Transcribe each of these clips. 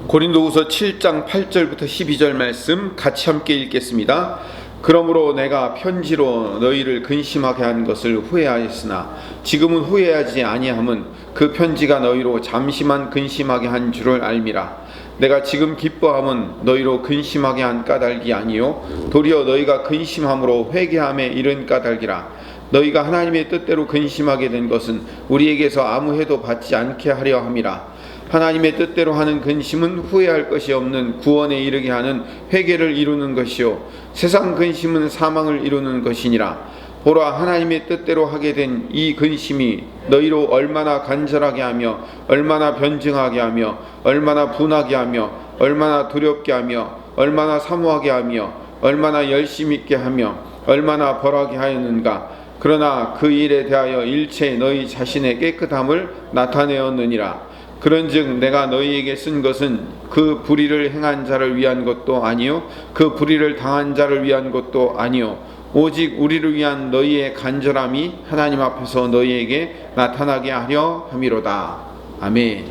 고린도후서 7장 8절부터 12절 말씀 같이 함께 읽겠습니다. 그러므로 내가 편지로 너희를 근심하게 한 것을 후회하였으나 지금은 후회하지 아니함은 그 편지가 너희로 잠시만 근심하게 한 줄을 알미라. 내가 지금 기뻐함은 너희로 근심하게 한 까닭이 아니요 도리어 너희가 근심함으로 회개함에 이른 까닭이라. 너희가 하나님의 뜻대로 근심하게 된 것은 우리에게서 아무 해도 받지 않게 하려 함이라. 하나님의 뜻대로 하는 근심은 후회할 것이 없는 구원에 이르게 하는 회개를 이루는 것이요 세상 근심은 사망을 이루는 것이니라. 보라, 하나님의 뜻대로 하게 된 이 근심이 너희로 얼마나 간절하게 하며 얼마나 변증하게 하며 얼마나 분하게 하며 얼마나 두렵게 하며 얼마나 사모하게 하며 얼마나 열심 있게 하며 얼마나 벌하게 하였는가. 그러나 그 일에 대하여 일체 너희 자신의 깨끗함을 나타내었느니라. 그런즉 내가 너희에게 쓴 것은 그 불의를 행한 자를 위한 것도 아니요 그 불의를 당한 자를 위한 것도 아니요 오직 우리를 위한 너희의 간절함이 하나님 앞에서 너희에게 나타나게 하려 함이로다. 아멘.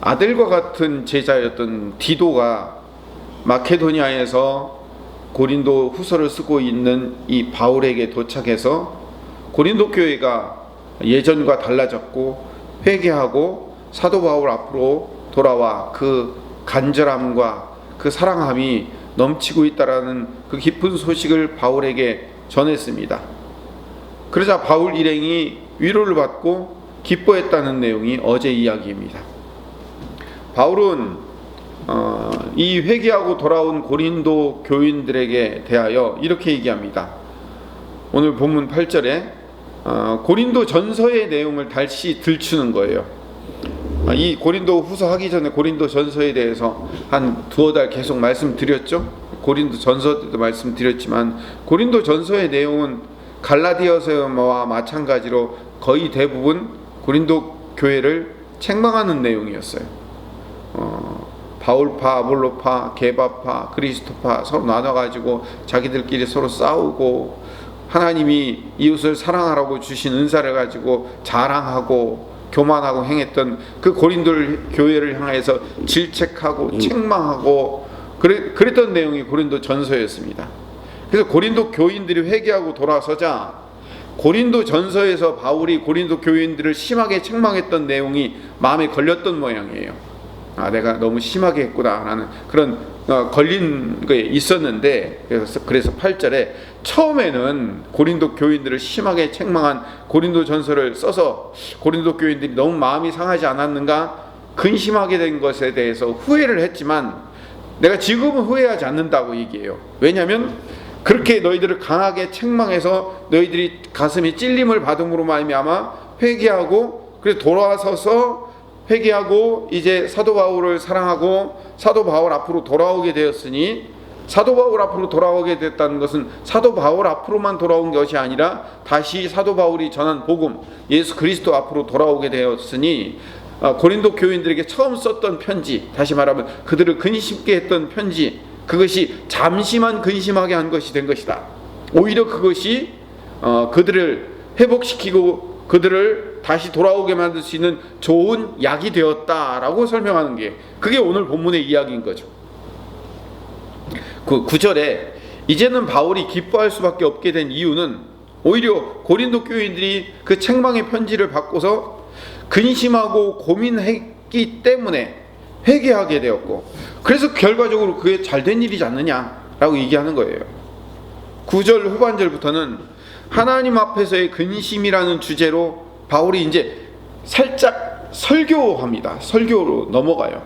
아들과 같은 제자였던 디도가 마케도니아에서 고린도 후서를 쓰고 있는 이 바울에게 도착해서 고린도 교회가 예전과 달라졌고 회개하고 사도 바울 앞으로 돌아와 그 간절함과 그 사랑함이 넘치고 있다라는 그 기쁜 소식을 바울에게 전했습니다. 그러자 바울 일행이 위로를 받고 기뻐했다는 내용이 어제 이야기입니다. 바울은 이 회개하고 돌아온 고린도 교인들에게 대하여 이렇게 얘기합니다. 오늘 본문 8절에 고린도 전서의 내용을 다시 들추는 거예요. 이 고린도 후서 하기 전에 고린도 전서에 대해서 한 두어 달 계속 말씀드렸죠. 고린도 전서 때도 말씀드렸지만 고린도 전서의 내용은 갈라디아서와 마찬가지로 거의 대부분 고린도 교회를 책망하는 내용이었어요. 바울파, 아볼로파, 게바파, 그리스도파 서로 나눠가지고 자기들끼리 서로 싸우고 하나님이 이웃을 사랑하라고 주신 은사를 가지고 자랑하고 교만하고 행했던 그 고린도 교회를 향해서 질책하고 책망하고 그랬던 내용이 고린도 전서였습니다. 그래서 고린도 교인들이 회개하고 돌아서자 고린도 전서에서 바울이 고린도 교인들을 심하게 책망했던 내용이 마음에 걸렸던 모양이에요. 내가 너무 심하게 했구나 라는 그런 걸린 게 있었는데, 그래서 8절에 처음에는 고린도 교인들을 심하게 책망한 고린도 전서를 써서 고린도 교인들이 너무 마음이 상하지 않았는가 근심하게 된 것에 대해서 후회를 했지만 내가 지금은 후회하지 않는다고 얘기해요. 왜냐하면 그렇게 너희들을 강하게 책망해서 너희들이 가슴이 찔림을 받음으로 말미암아 회개하고 그래서 돌아서서 회개하고 이제 사도 바울을 사랑하고 사도 바울 앞으로 돌아오게 되었으니, 사도 바울 앞으로 돌아오게 됐다는 것은 사도 바울 앞으로만 돌아온 것이 아니라 다시 사도 바울이 전한 복음 예수 그리스도 앞으로 돌아오게 되었으니 고린도 교인들에게 처음 썼던 편지, 다시 말하면 그들을 근심케 했던 편지, 그것이 잠시만 근심하게 한 것이 된 것이다. 오히려 그것이 그들을 회복시키고 그들을 다시 돌아오게 만들 수 있는 좋은 약이 되었다라고 설명하는 게 그게 오늘 본문의 이야기인 거죠. 그 9절에 이제는 바울이 기뻐할 수밖에 없게 된 이유는 오히려 고린도 교인들이 그 책망의 편지를 받고서 근심하고 고민했기 때문에 회개하게 되었고, 그래서 결과적으로 그게 잘된 일이지 않느냐라고 얘기하는 거예요. 9절 후반절부터는 하나님 앞에서의 근심이라는 주제로 바울이 이제 살짝 설교합니다. 설교로 넘어가요.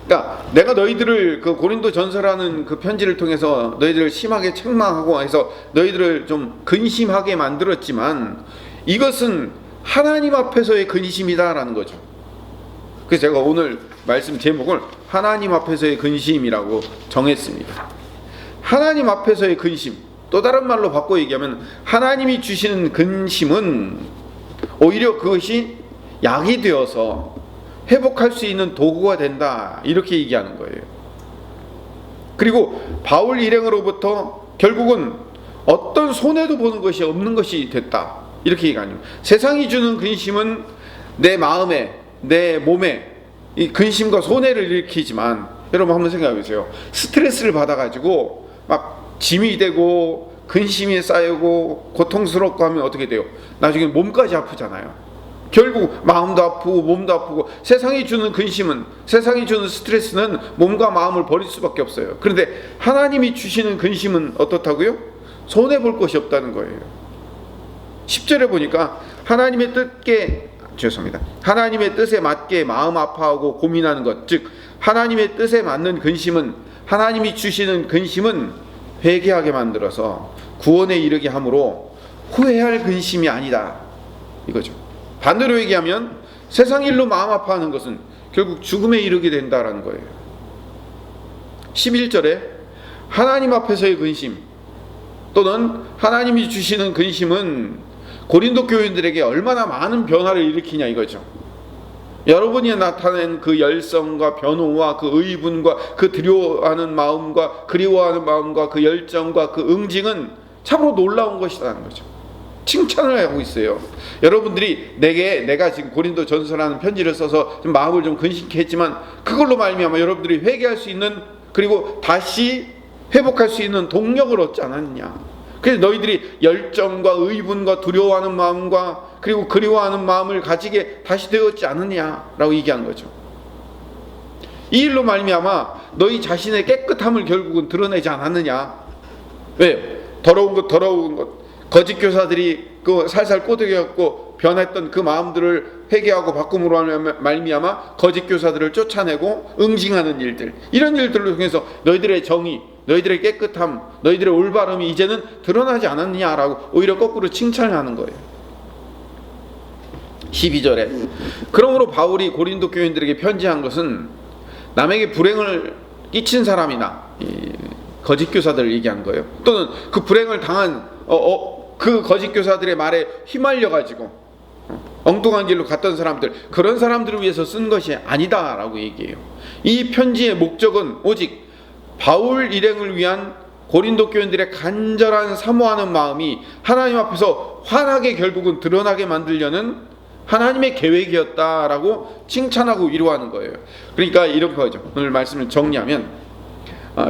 그러니까 내가 너희들을 그 고린도 전서라는 그 편지를 통해서 너희들을 심하게 책망하고 해서 너희들을 좀 근심하게 만들었지만 이것은 하나님 앞에서의 근심이다라는 거죠. 그래서 제가 오늘 말씀 제목을 하나님 앞에서의 근심이라고 정했습니다. 하나님 앞에서의 근심, 또 다른 말로 바꿔 얘기하면 하나님이 주시는 근심은 오히려 그것이 약이 되어서 회복할 수 있는 도구가 된다, 이렇게 얘기하는 거예요. 그리고 바울 일행으로부터 결국은 어떤 손해도 보는 것이 없는 것이 됐다, 이렇게 얘기하는 거예요. 세상이 주는 근심은 내 마음에 내 몸에 이 근심과 손해를 일으키지만, 여러분 한번 생각해 보세요. 스트레스를 받아가지고 막 짐이 되고 근심이 쌓이고 고통스럽고 하면 어떻게 돼요? 나중에 몸까지 아프잖아요. 결국 마음도 아프고 몸도 아프고, 세상이 주는 근심은, 세상이 주는 스트레스는 몸과 마음을 버릴 수밖에 없어요. 그런데 하나님이 주시는 근심은 어떻다고요? 손해볼 것이 없다는 거예요. 10절에 보니까 하나님의 뜻에 맞게 마음 아파하고 고민하는 것, 즉 하나님의 뜻에 맞는 근심은, 하나님이 주시는 근심은 회개하게 만들어서 구원에 이르게 함으로 후회할 근심이 아니다, 이거죠. 반대로 얘기하면 세상 일로 마음 아파하는 것은 결국 죽음에 이르게 된다라는 거예요. 11절에 하나님 앞에서의 근심 또는 하나님이 주시는 근심은 고린도 교인들에게 얼마나 많은 변화를 일으키냐 이거죠. 여러분이 나타낸 그 열성과 변호와 그 의분과 그 두려워하는 마음과 그리워하는 마음과 그 열정과 그 응징은 참으로 놀라운 것이라는 거죠. 칭찬을 하고 있어요. 여러분들이 내가 지금 고린도 전서라는 편지를 써서 좀 마음을 좀 근심케 했지만, 그걸로 말미암아 여러분들이 회개할 수 있는, 그리고 다시 회복할 수 있는 동력을 얻지 않았느냐. 그래서 너희들이 열정과 의분과 두려워하는 마음과 그리고 그리워하는 마음을 가지게 다시 되었지 않느냐라고 얘기한 거죠. 이 일로 말미암아 너희 자신의 깨끗함을 결국은 드러내지 않았느냐. 왜요? 더러운 것 거짓 교사들이 그 살살 꼬드겨갖고 변했던 그 마음들을 회개하고 바꿈으로 말미암아 거짓 교사들을 쫓아내고 응징하는 일들, 이런 일들을 통해서 너희들의 정의, 너희들의 깨끗함, 너희들의 올바름이 이제는 드러나지 않았느냐라고 오히려 거꾸로 칭찬을 하는 거예요. 12절에 그러므로 바울이 고린도 교인들에게 편지한 것은 남에게 불행을 끼친 사람이나 거짓 교사들을 얘기한 거예요. 또는 그 불행을 당한 그 거짓 교사들의 말에 휘말려 가지고 엉뚱한 길로 갔던 사람들, 그런 사람들을 위해서 쓴 것이 아니다라고 얘기해요. 이 편지의 목적은 오직 바울 일행을 위한 고린도 교인들의 간절한 사모하는 마음이 하나님 앞에서 환하게 결국은 드러나게 만들려는 하나님의 계획이었다라고 칭찬하고 위로하는 거예요. 그러니까 이런 거죠. 오늘 말씀을 정리하면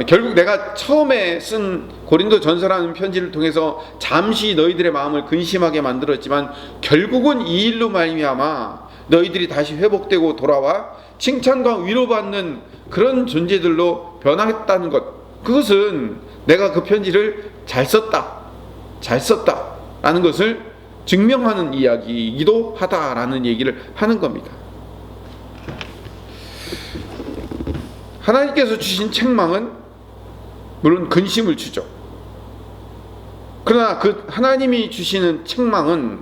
결국 내가 처음에 쓴 고린도 전서라는 편지를 통해서 잠시 너희들의 마음을 근심하게 만들었지만, 결국은 이 일로 말미암아 너희들이 다시 회복되고 돌아와 칭찬과 위로받는 그런 존재들로 변화했다는 것, 그것은 내가 그 편지를 잘 썼다라는 것을 증명하는 이야기이기도 하다라는 얘기를 하는 겁니다. 하나님께서 주신 책망은 물론 근심을 주죠. 그러나 그 하나님이 주시는 책망은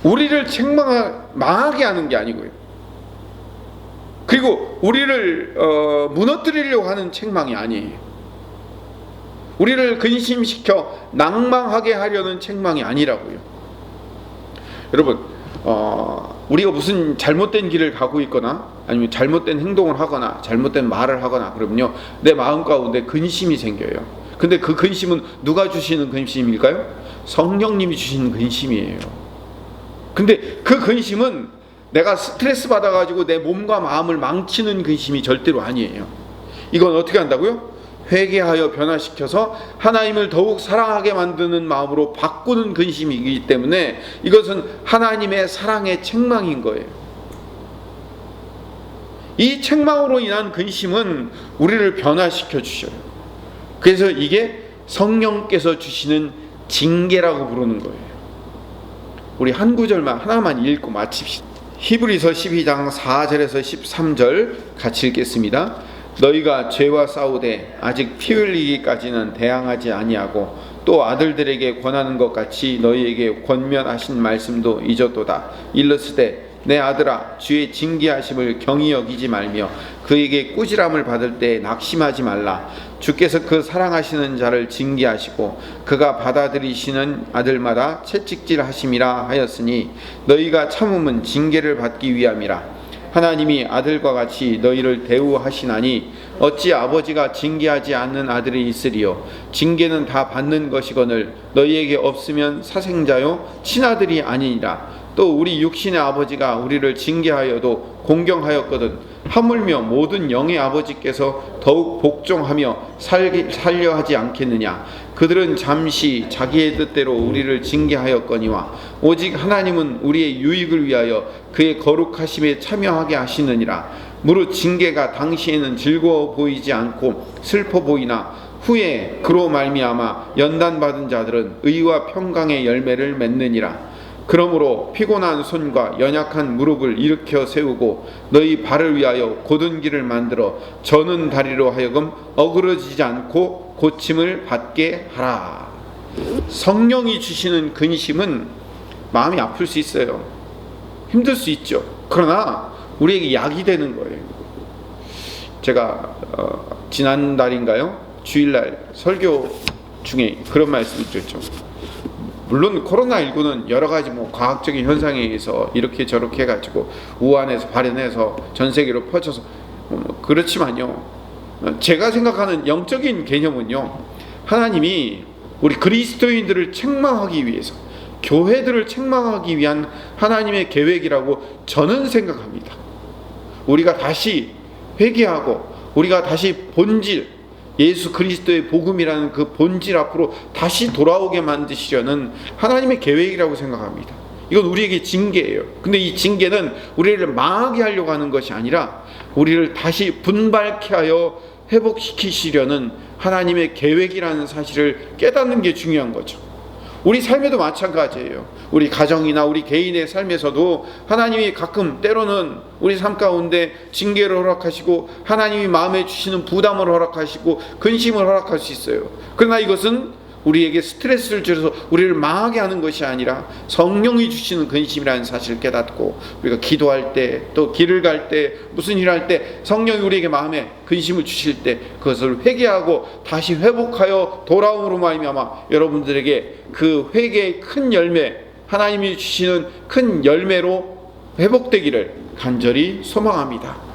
우리를 망하게 하는 게 아니고요, 그리고 우리를 무너뜨리려고 하는 책망이 아니에요. 우리를 근심시켜 낭망하게 하려는 책망이 아니라고요. 여러분, 우리가 무슨 잘못된 길을 가고 있거나 아니면 잘못된 행동을 하거나 잘못된 말을 하거나 그러면요, 내 마음 가운데 근심이 생겨요. 근데 그 근심은 누가 주시는 근심일까요? 성령님이 주시는 근심이에요. 근데 그 근심은 내가 스트레스 받아가지고 내 몸과 마음을 망치는 근심이 절대로 아니에요. 이건 어떻게 한다고요? 회개하여 변화시켜서 하나님을 더욱 사랑하게 만드는 마음으로 바꾸는 근심이기 때문에 이것은 하나님의 사랑의 책망인 거예요. 이 책망으로 인한 근심은 우리를 변화시켜 주셔요. 그래서 이게 성령께서 주시는 징계라고 부르는 거예요. 우리 한 구절만 하나만 읽고 마칩시다. 히브리서 12장 4절에서 13절 같이 읽겠습니다. 너희가 죄와 싸우되 아직 피 흘리기까지는 대항하지 아니하고 또 아들들에게 권하는 것 같이 너희에게 권면하신 말씀도 잊었도다. 일러스되 내 아들아, 주의 징계하심을 경히 여기지 말며 그에게 꾸지람을 받을 때 낙심하지 말라. 주께서 그 사랑하시는 자를 징계하시고 그가 받아들이시는 아들마다 채찍질하심이라 하였으니 너희가 참음은 징계를 받기 위함이라. 하나님이 아들과 같이 너희를 대우하시나니 어찌 아버지가 징계하지 않는 아들이 있으리요. 징계는 다 받는 것이거늘 너희에게 없으면 사생자요 친아들이 아니니라. 또 우리 육신의 아버지가 우리를 징계하여도 공경하였거든 하물며 모든 영의 아버지께서 더욱 복종하며 살려 하지 않겠느냐. 그들은 잠시 자기의 뜻대로 우리를 징계하였거니와 오직 하나님은 우리의 유익을 위하여 그의 거룩하심에 참여하게 하시느니라. 무릇 징계가 당시에는 즐거워 보이지 않고 슬퍼 보이나 후에 그로 말미암아 연단받은 자들은 의와 평강의 열매를 맺느니라. 그러므로 피곤한 손과 연약한 무릎을 일으켜 세우고 너희 발을 위하여 곧은 길을 만들어 저는 다리로 하여금 어그러지지 않고 고침을 받게 하라. 성령이 주시는 근심은 마음이 아플 수 있어요. 힘들 수 있죠. 그러나 우리에게 약이 되는 거예요. 제가 지난달인가요? 주일날 설교 중에 그런 말씀을 드렸죠. 물론 코로나19는 여러 가지 과학적인 현상에 의해서 이렇게 저렇게 해가지고 우한에서 발현해서 전 세계로 퍼져서 그렇지만요, 제가 생각하는 영적인 개념은요, 하나님이 우리 그리스도인들을 책망하기 위해서, 교회들을 책망하기 위한 하나님의 계획이라고 저는 생각합니다. 우리가 다시 회개하고 우리가 다시 본질, 예수 그리스도의 복음이라는 그 본질 앞으로 다시 돌아오게 만드시려는 하나님의 계획이라고 생각합니다. 이건 우리에게 징계예요. 근데 이 징계는 우리를 망하게 하려고 하는 것이 아니라 우리를 다시 분발케 하여 회복시키시려는 하나님의 계획이라는 사실을 깨닫는 게 중요한 거죠. 우리 삶에도 마찬가지예요. 우리 가정이나 우리 개인의 삶에서도 하나님이 가끔 때로는 우리 삶 가운데 징계를 허락하시고 하나님이 마음에 주시는 부담을 허락하시고 근심을 허락할 수 있어요. 그러나 이것은 우리에게 스트레스를 줘서 우리를 망하게 하는 것이 아니라 성령이 주시는 근심이라는 사실을 깨닫고 우리가 기도할 때, 또 길을 갈 때, 무슨 일을 할 때 성령이 우리에게 마음에 근심을 주실 때 그것을 회개하고 다시 회복하여 돌아옴으로 말미암아 여러분들에게 그 회개의 큰 열매, 하나님이 주시는 큰 열매로 회복되기를 간절히 소망합니다.